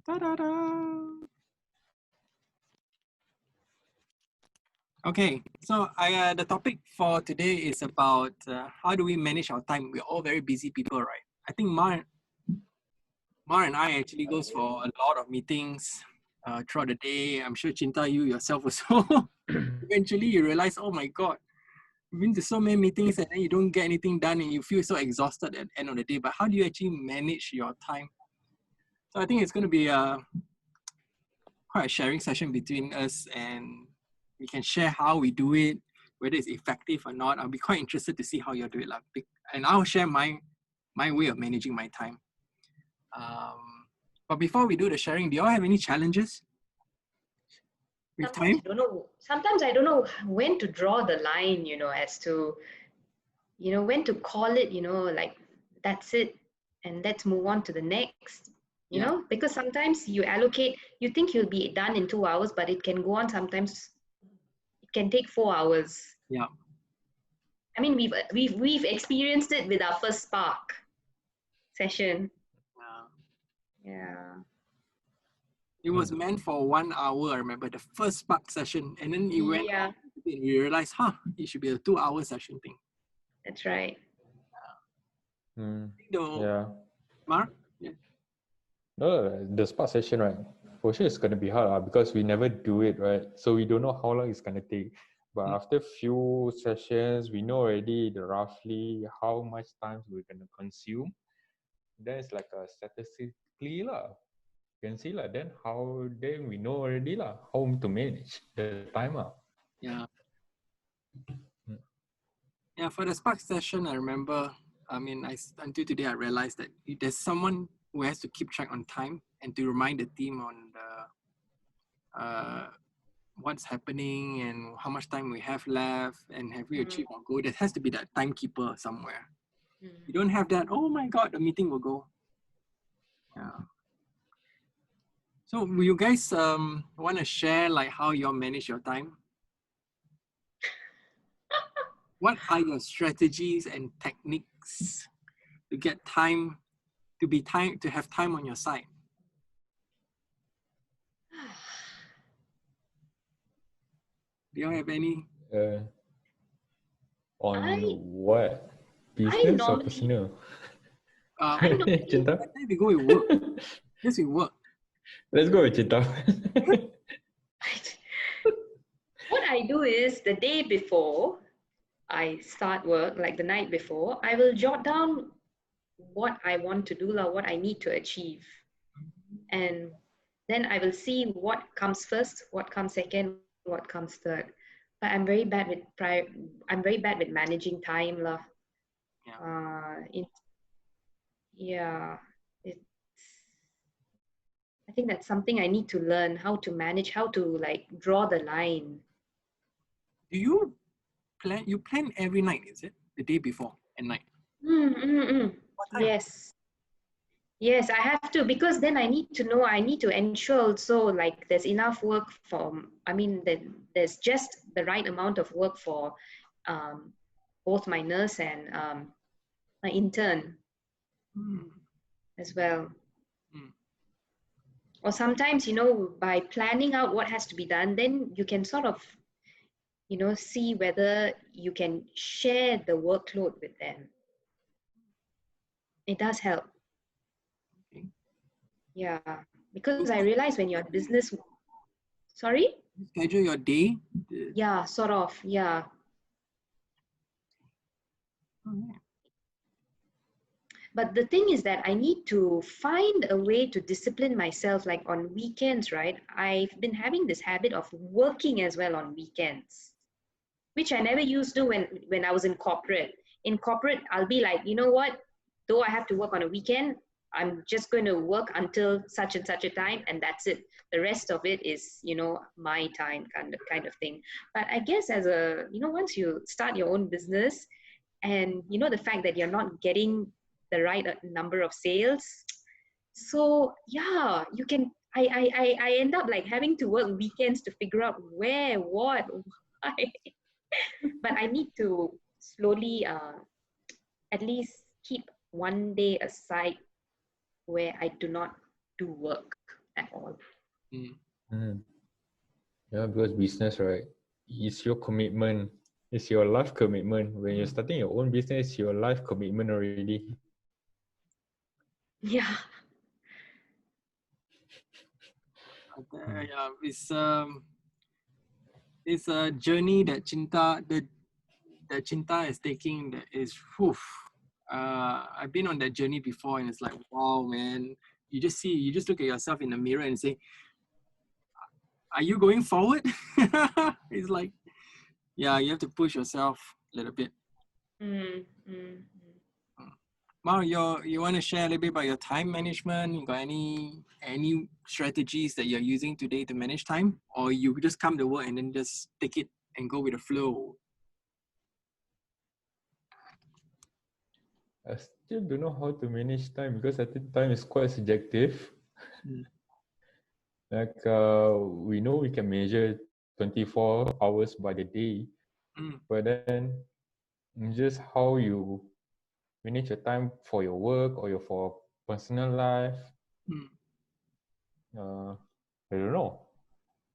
Ta-da-da. Okay, so the topic for today is about how do we manage our time. We're all very busy people, right? I think Mar and I actually goes for a lot of meetings throughout the day. I'm sure Chinta, you yourself also. Eventually you realize, oh my God, you've been to so many meetings and then you don't get anything done and you feel so exhausted at the end of the day. But how do you actually manage your time? So I think it's going to be quite a sharing session between us, and we can share how we do it, whether it's effective or not. I'll be quite interested to see how you do it. And I'll share my way of managing my time. But before we do the sharing, do you all have any challenges with time? Sometimes I don't know when to draw the line, as to, when to call it, like that's it and let's move on to the next, you know, because sometimes you think you'll be done in 2 hours, but it can go on sometimes. It can take 4 hours. Yeah. I mean, we've experienced it with our first Spark session. Yeah. It was meant for 1 hour, I remember, the first Spark session. And then it went on, and we realized, it should be a 2-hour session thing. That's right. Yeah. Mark? Yeah. No, the Spark session, right? For sure it's going to be hard because we never do it, right? So we don't know how long it's going to take. But after few sessions, we know already roughly how much time we're going to consume. Then it's like a statistically lah. You can see lah. Then we know already lah how to manage the time lah. Yeah. Yeah, for the Spark session, I remember, until today, I realized that there's someone who has to keep track on time and to remind the team on what's happening and how much time we have left and have we achieved our goal. There has to be that timekeeper somewhere. You don't have that, oh my God, the meeting will go. Yeah. So will you guys want to share like how you manage your time? What are your strategies and techniques to get time, to have time on your side? Do you have any? What? Business or personal? Cinta? We go with work. Yes, we work. Let's go with Cinta. What I do is the day before I start work, like the night before, I will jot down what I want to do, what I need to achieve. And then I will see what comes first, what comes second, what comes third. But I'm very bad with managing time, lah. I think that's something I need to learn, how to manage, how to like draw the line. Do you plan every night, is it? The day before and night? Yes, I have to, because then I need to ensure also like there's enough work there's just the right amount of work for both my nurse and my intern as well. Or sometimes, by planning out what has to be done, then you can sort of, see whether you can share the workload with them. It does help. Okay. Yeah, because I realize when you're business, sorry? Schedule your day? Yeah, sort of, yeah. But the thing is that I need to find a way to discipline myself, like on weekends, right? I've been having this habit of working as well on weekends, which I never used to when I was in corporate. In corporate, I'll be like, you know what? Though I have to work on a weekend, I'm just going to work until such and such a time, and that's it. The rest of it is, my time kind of thing. But I guess as once you start your own business, and the fact that you're not getting the right number of sales, so yeah, you can. I end up like having to work weekends to figure out where, what, why. But I need to slowly, at least keep one day aside where I do not do work at all. Mm. Mm. Yeah, because business, right? It's your commitment. It's your life commitment. When you're starting your own business, your life commitment already. Yeah. Yeah, it's a journey that Cinta is taking that is whew. I've been on that journey before and it's like, wow, man. You just look at yourself in the mirror and say, are you going forward? It's like, yeah, you have to push yourself a little bit. Mm, mm, mm. Mao, you want to share a little bit about your time management? You got any strategies that you're using today to manage time? Or you just come to work and then just take it and go with the flow? I still don't know how to manage time because I think time is quite subjective. Mm. Like we know we can measure 24 hours by the day, Mm. but then just how you manage your time for your work or your for personal life. Mm. I don't know.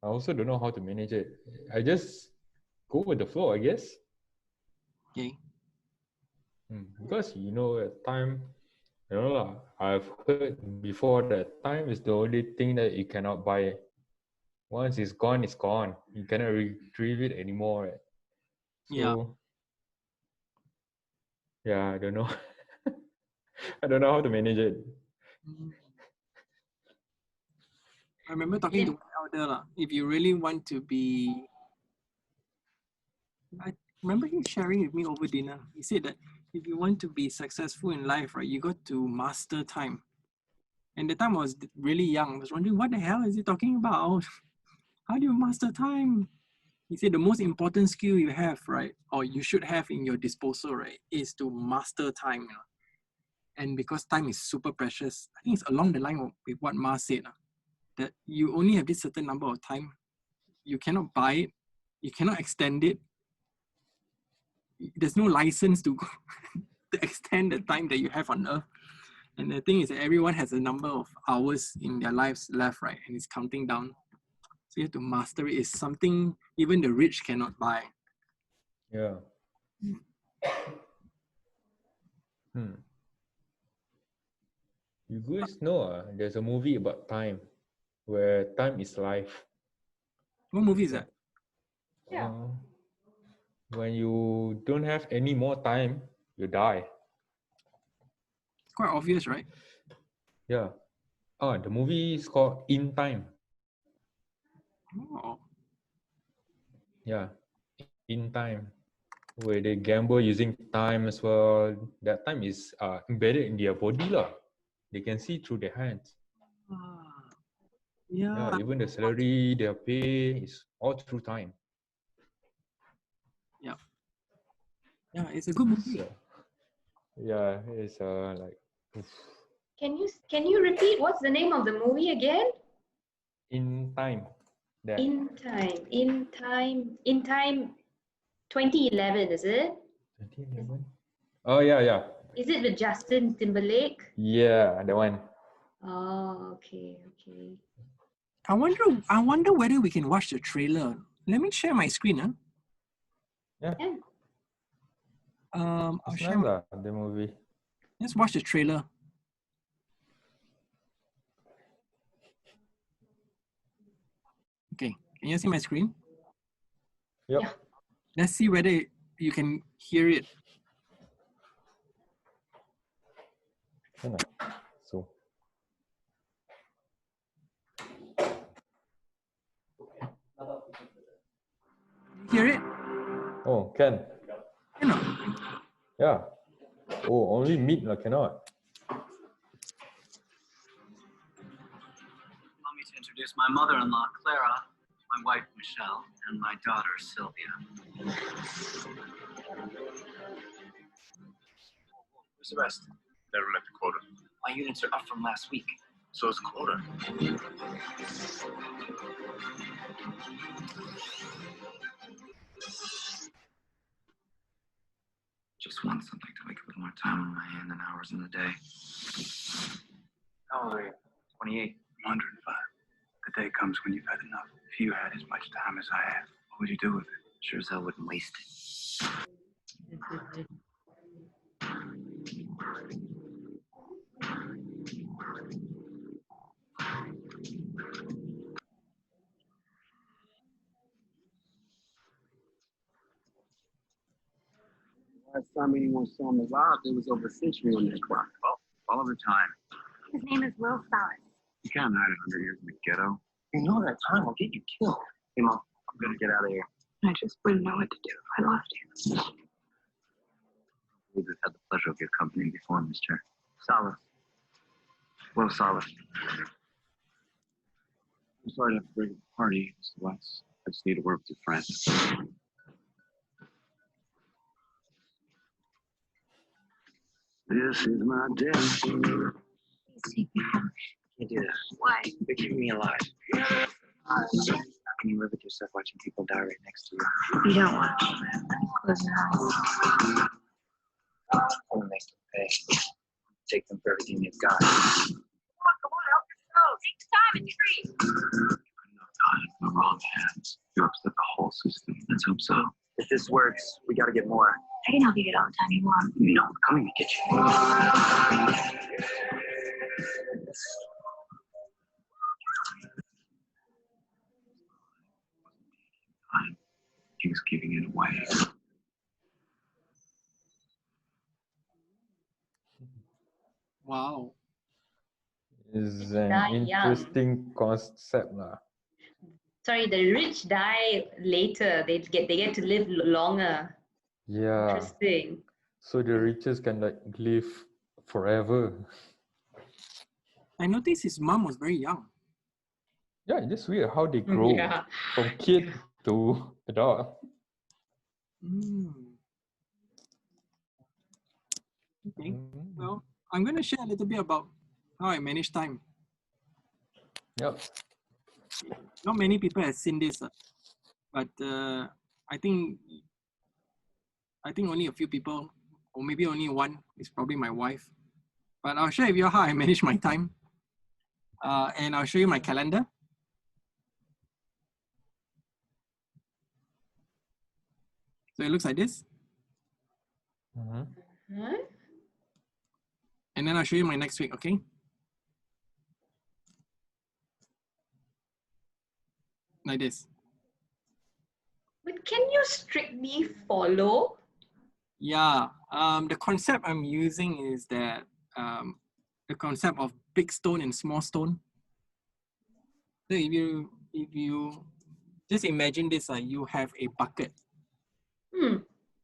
I also don't know how to manage it. I just go with the flow, I guess. Okay. Because at time, lah, I've heard before that time is the only thing that you cannot buy. Once it's gone, it's gone. You cannot retrieve it anymore. Right? Yeah. So yeah, I don't know. I don't know how to manage it. Mm. I remember talking to my elder lah. If you really want to be, I remember him sharing with me over dinner. He said that if you want to be successful in life, right, you got to master time. And the time I was really young. I was wondering, what the hell is he talking about? How do you master time? He said the most important skill you have, right, or you should have in your disposal, right, is to master time. And because time is super precious, I think it's along the line with what Ma said, that you only have this certain number of time. You cannot buy it. You cannot extend it. There's no license to to extend the time that you have on Earth. And the thing is that everyone has a number of hours in their lives left, right? And it's counting down. So you have to master it. It's something even the rich cannot buy. Yeah. You guys know there's a movie about time where time is life. What movie is that? Yeah. When you don't have any more time, you die. It's quite obvious, right? Yeah. The movie is called In Time. Oh, Yeah. In Time. Where they gamble using time as well. That time is embedded in their body lah. They can see through their hands. yeah. Yeah, even the salary, their pay is all through time. Yeah. Yeah, it's a good movie. So, yeah, it's like oof. Can you repeat what's the name of the movie again? In Time. That In time 2011, is it? 2011. Oh yeah. Is it with Justin Timberlake? Yeah, the one. Oh, okay. I wonder whether we can watch the trailer. Let me share my screen, huh? Yeah. Yeah. I'll It's share nice the movie. let's watch the trailer. Okay, can you see my screen? Yep. Yeah. Let's see whether you can hear it. So Hear it? oh can. You know. Yeah. Oh, only meat cannot. Allow me to introduce my mother-in-law, Clara, my wife, Michelle, and my daughter, Sylvia. Where's the rest? Never met the quota. My units are up from last week. So it's quota. Just want something to make a little more time on my hand and hours in the day. How old are you? 28. 105. The day comes when you've had enough. If you had as much time as I have, what would you do with it? Sure as hell wouldn't waste it. Last time anyone saw him alive, there was over a century on that clock. Well, all the time. His name is Will Salas. You can't hide 100 years in the ghetto. You know that time will get you killed. Hey, Mom, I'm gonna get out of here. I just wouldn't know what to do if I lost you. We've had the pleasure of your company before, Mr. Salas. Well, Salas. I'm sorry to have to break up the party, Mr. West. I just need to work with your friend. This is my death. Please take me home. Can't do that. Why? You're keeping me alive. How can you live with yourself watching people die right next to you? You don't watch. Close your eyes. I'm gonna make them pay. Take them for everything you've got. Come on, help yourself. Take time and treat. You couldn't have died in the wrong hands. You upset the whole system. Let's hope so. If this works, we gotta get more. I can help you get all the time you want. No, I'm coming to get you. He was giving it away. Wow. Is Die an young. interesting concept lah. Sorry, the rich die later. They get to live longer. Yeah. Interesting. So the richest can like live forever. I noticed his mom was very young. Yeah, it's just weird how they grow Yeah. from kid to adult. Mm. Okay. Mm. Well, I'm going to share a little bit about how I manage time. Yep. Not many people have seen this, but I think only a few people, or maybe only one, is probably my wife. But I'll share with you how I manage my time, and I'll show you my calendar. So it looks like this, Mhm. Huh? and then I'll show you my next week. Okay. Like this. But can you strictly follow? Yeah, the concept I'm using is that the concept of big stone and small stone. So if you just imagine this, you have a bucket.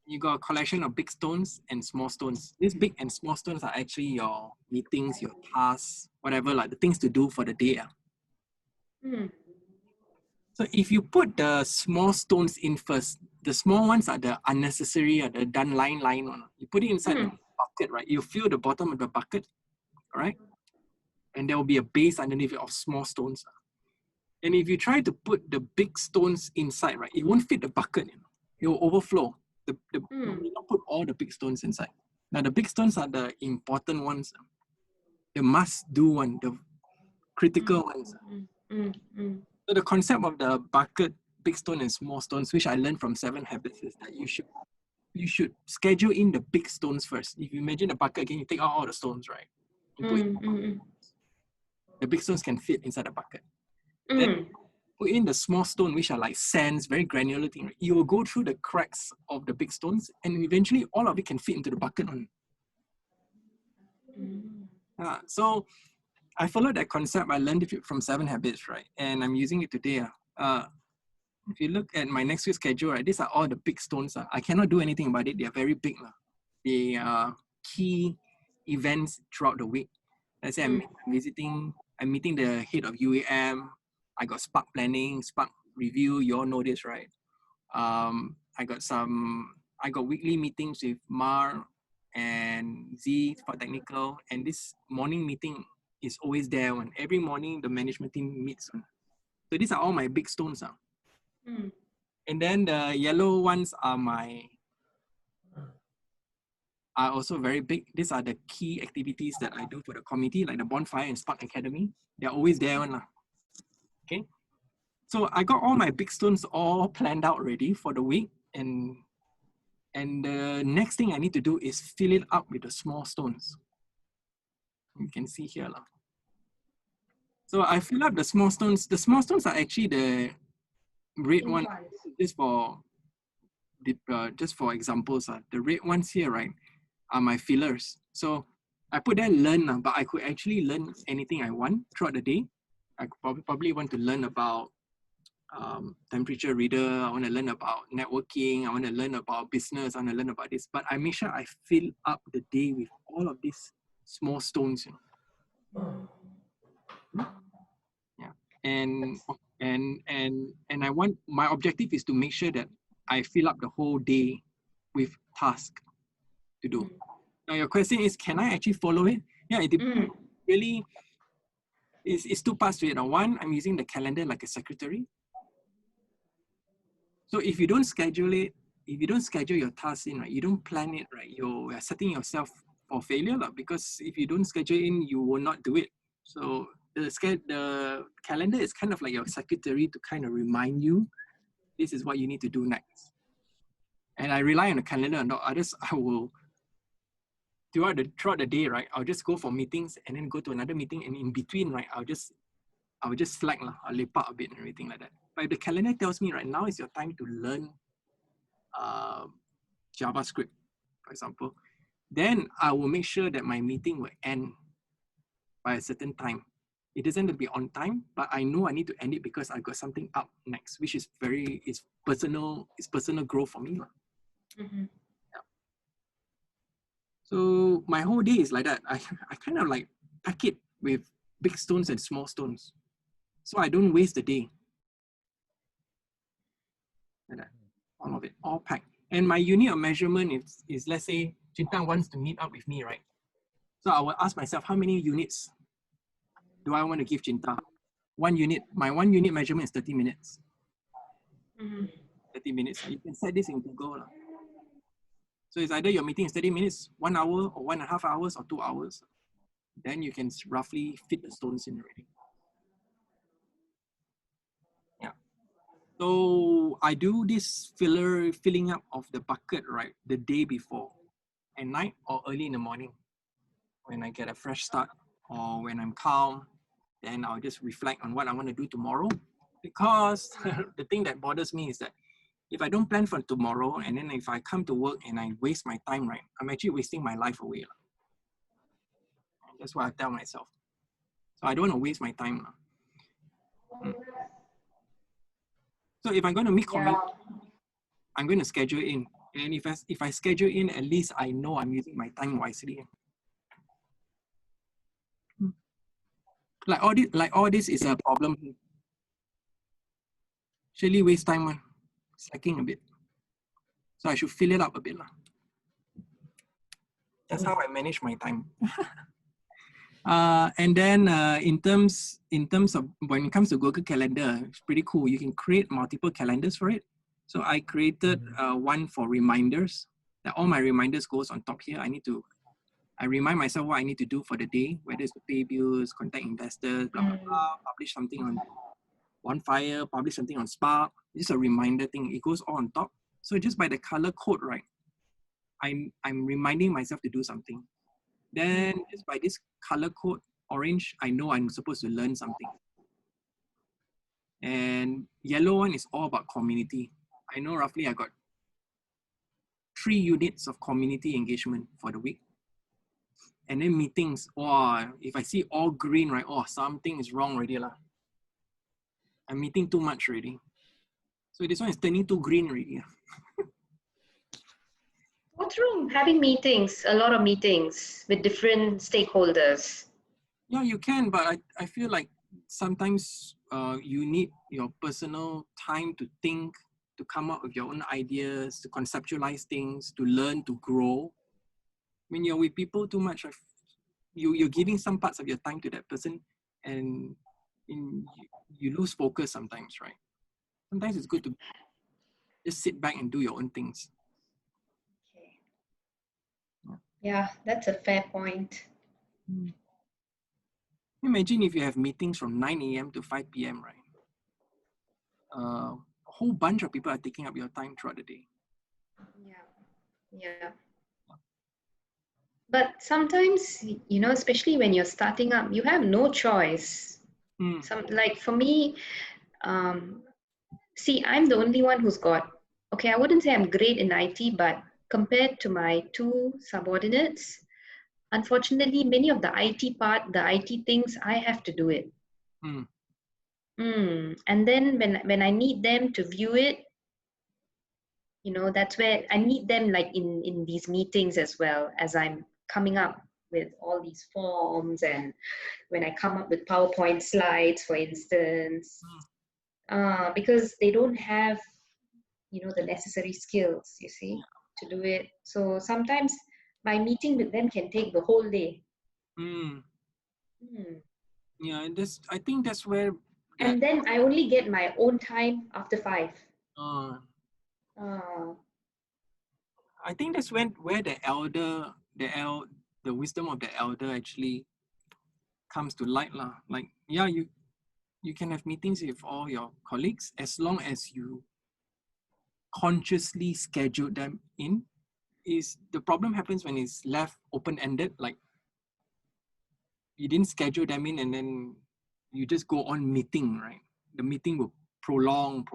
You got a collection of big stones and small stones. These big and small stones are actually your meetings, your tasks, whatever, like the things to do for the day. So if you put the small stones in first, the small ones are the unnecessary, or the done line one. You put it inside the bucket, right? You fill the bottom of the bucket, all right? And there will be a base underneath it of small stones. And if you try to put the big stones inside, right, it won't fit the bucket. It will overflow. You may not put all the big stones inside. Now the big stones are the important ones, the must-do one, the critical ones. So the concept of the bucket, big stone and small stones, which I learned from 7 Habits, is that you should schedule in the big stones first. If you imagine the bucket again, you take out all the stones, right? You put in the big stones can fit inside the bucket. Then put in the small stone, which are like sands, very granular thing. Right? You will go through the cracks of the big stones, and eventually all of it can fit into the bucket. So I followed that concept. I learned it from 7 Habits, right? And I'm using it today. If you look at my next week's schedule, right, these are all the big stones. I cannot do anything about it. They are very big. They are key events throughout the week. Let's say I'm meeting the head of UAM. I got Spark planning, Spark review. You all know this, right? I got weekly meetings with Mar and Z for technical. And this morning meeting is always there. When every morning the management team meets. So these are all my big stones. And then the yellow ones are also very big. These are the key activities that I do for the committee, like the Bonfire and Spark Academy. They're always there. Okay. So I got all my big stones all planned out ready for the week, and the next thing I need to do is fill it up with the small stones. You can see here. So I fill up the small stones. The small stones are actually the red one, just for examples. The red ones here, right, are my fillers. So I put there learn, but I could actually learn anything I want throughout the day. I could probably want to learn about temperature reader. I want to learn about networking. I want to learn about business. I want to learn about this. But I make sure I fill up the day with all of these small stones. Yeah, and I want, my objective is to make sure that I fill up the whole day with tasks to do. Now your question is, can I actually follow it? Yeah, it really it's two parts to it. One, I'm using the calendar like a secretary. So if you don't schedule it, if you don't schedule your tasks in, right, you don't plan it, right, you're setting yourself for failure, because if you don't schedule in, you will not do it. So the calendar is kind of like your secretary to kind of remind you, this is what you need to do next. And I rely on the calendar and not others. I will, throughout the day, right, I'll just go for meetings and then go to another meeting, and in between, right, I'll just slack, I'll lepak a bit and everything like that. But if the calendar tells me, right, now is your time to learn JavaScript, for example, then I will make sure that my meeting will end by a certain time. It doesn't have to be on time, but I know I need to end it because I got something up next, which is personal growth for me. Mm-hmm. Yeah. So my whole day is like that. I kind of like pack it with big stones and small stones, so I don't waste the day. Like that. All of it, all packed. And my unit of measurement is let's say Jintang wants to meet up with me, right? So I will ask myself, how many units do I want to give Jintang? 1 unit. My 1 unit measurement is 30 minutes. 30 minutes. You can set this in Google. So it's either your meeting is 30 minutes, 1 hour, or 1.5 hours, or 2 hours. Then you can roughly fit the stones in already. Yeah. So I do this filling up of the bucket, right, the day before, at night or early in the morning, when I get a fresh start, or when I'm calm, then I'll just reflect on what I want to do tomorrow. Because the thing that bothers me is that if I don't plan for tomorrow, and then if I come to work and I waste my time, right, I'm actually wasting my life away. That's what I tell myself. So I don't want to waste my time. So if I'm going to meet community, I'm going to schedule in. And if I schedule in, at least I know I'm using my time wisely. Like all this is a problem. Surely waste time, slacking a bit. So I should fill it up a bit. That's how I manage my time. And then in terms of when it comes to Google Calendar, it's pretty cool. You can create multiple calendars for it. So I created one for reminders. That all my reminders goes on top here. I remind myself what I need to do for the day, whether it's to pay bills, contact investors, blah, blah, blah, publish something on Bonfire, publish something on Spark. This is a reminder thing. It goes all on top. So just by the color code, right, I'm reminding myself to do something. Then just by this color code, orange, I know I'm supposed to learn something. And yellow one is all about community. I know roughly I got 3 units of community engagement for the week. And then meetings, if I see all green, right, something is wrong already. I'm meeting too much already. So this one is turning too green already. What's wrong having meetings, a lot of meetings with different stakeholders? Yeah, you can, but I feel like sometimes you need your personal time to think, to come up with your own ideas, to conceptualize things, to learn, to grow. When you're with people too much, you're giving some parts of your time to that person, and you lose focus sometimes, right? Sometimes it's good to just sit back and do your own things. Yeah, that's a fair point. Imagine if you have meetings from 9 a.m. to 5 p.m., right? a whole bunch of people are taking up your time throughout the day. Yeah. But sometimes, especially when you're starting up, you have no choice. Like for me, see, I'm the only one who's got, okay, I wouldn't say I'm great in IT, but compared to my two subordinates, unfortunately, many of the IT things, I have to do it. And then when I need them to view it, that's where I need them, like in these meetings as well, as I'm coming up with all these forms, and when I come up with PowerPoint slides, for instance, because they don't have, the necessary skills, you see, to do it. So sometimes my meeting with them can take the whole day. Yeah, I think that's where. And then I only get my own time after 5. I think that's where the wisdom of the elder actually comes to light lah. Like, yeah, you can have meetings with all your colleagues as long as you consciously schedule them in. Is the problem happens when it's left open-ended, like you didn't schedule them in and then you just go on meeting, right? The meeting will prolong.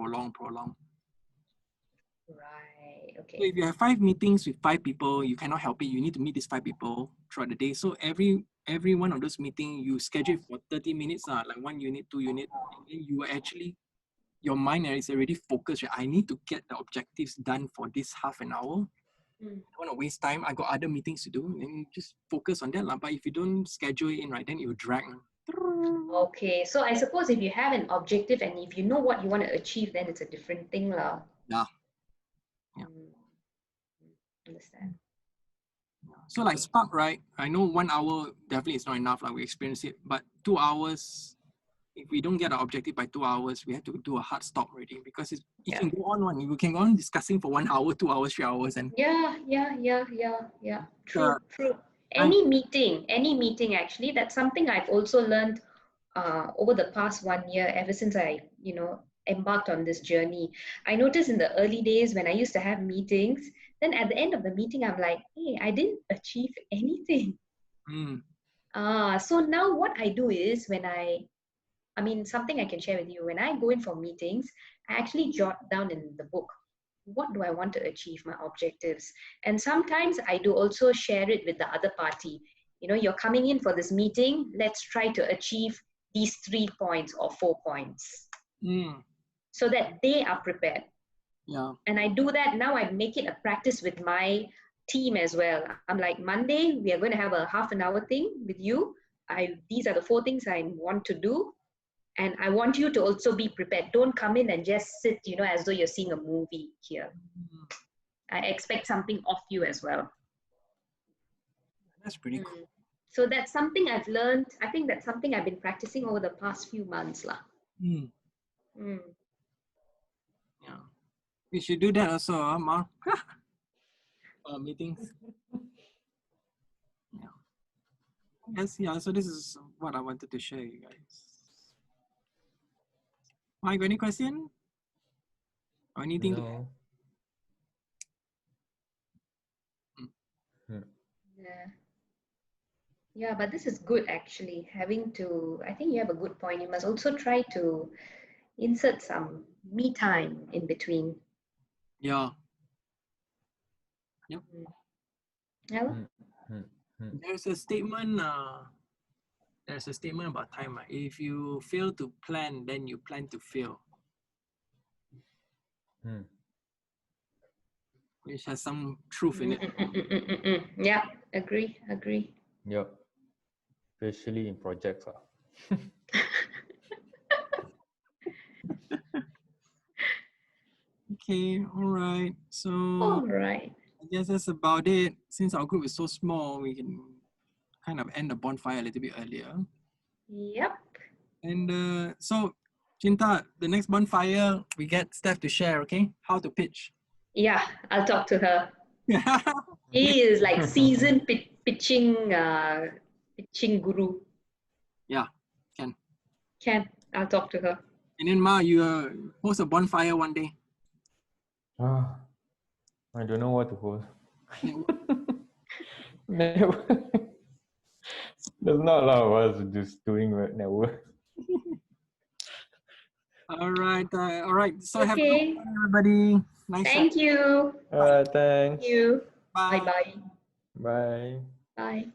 Right. Okay. So if you have 5 meetings with 5 people, you cannot help it. You need to meet these 5 people throughout the day. So every one of those meetings, you schedule for 30 minutes, like 1 unit, 2 unit, and then you actually, your mind is already focused. Right? I need to get the objectives done for this half an hour. I don't want to waste time. I got other meetings to do, and then you just focus on that. But if you don't schedule it in, right, then it will drag. Okay, so I suppose if you have an objective and if you know what you want to achieve, then it's a different thing, lah. Yeah. Understand. So like Spark, right? I know 1 hour definitely is not enough. Like we experience it, but 2 hours. If we don't get our objective by 2 hours, we have to do a hard stop already because it can go on. You can go on discussing for 1 hour, 2 hours, 3 hours, and True. Any meeting actually. That's something I've also learned over the past 1 year. Ever since I, embarked on this journey, I noticed in the early days when I used to have meetings, then at the end of the meeting, I'm like, hey, I didn't achieve anything. So now what I do is something I can share with you. When I go in for meetings, I actually jot down in the book, what do I want to achieve, my objectives. And sometimes I do also share it with the other party. You're coming in for this meeting, let's try to achieve these 3 points or 4 points. So that they are prepared. Yeah. And I do that now. I make it a practice with my team as well. I'm like, Monday, we are going to have a half an hour thing with you. These are the 4 things I want to do. And I want you to also be prepared. Don't come in and just sit, as though you're seeing a movie here. I expect something of you as well. That's pretty cool. So that's something I've learned. I think that's something I've been practicing over the past few months. Yeah. We should do that also, Ma. Meetings. Yeah. Yes, yeah. So this is what I wanted to share you guys. Mike, any question? Or anything? No. Yeah, but this is good actually. I think you have a good point. You must also try to insert some me time in between. Yeah. Yep. Yeah. There's a statement. There's a statement about time. If you fail to plan, then you plan to fail. Which has some truth in it. Yeah, agree. Yep. Especially in projects. Okay, all right. So all right. I guess that's about it. Since our group is so small, we can kind of end the bonfire a little bit earlier. Yep. And so, Chinta, the next bonfire, we get Steph to share, okay? How to pitch. Yeah, I'll talk to her. He is like seasoned pitching guru. Yeah, Can. I'll talk to her. And then Ma, you host a bonfire one day. Ah, I don't know what to hold. Network. Never. There's not a lot of us just doing network. All right. So have a good Okay. one, everybody. Nice. Thank you. Thanks. Thank you. Bye. Bye-bye. Bye. Bye.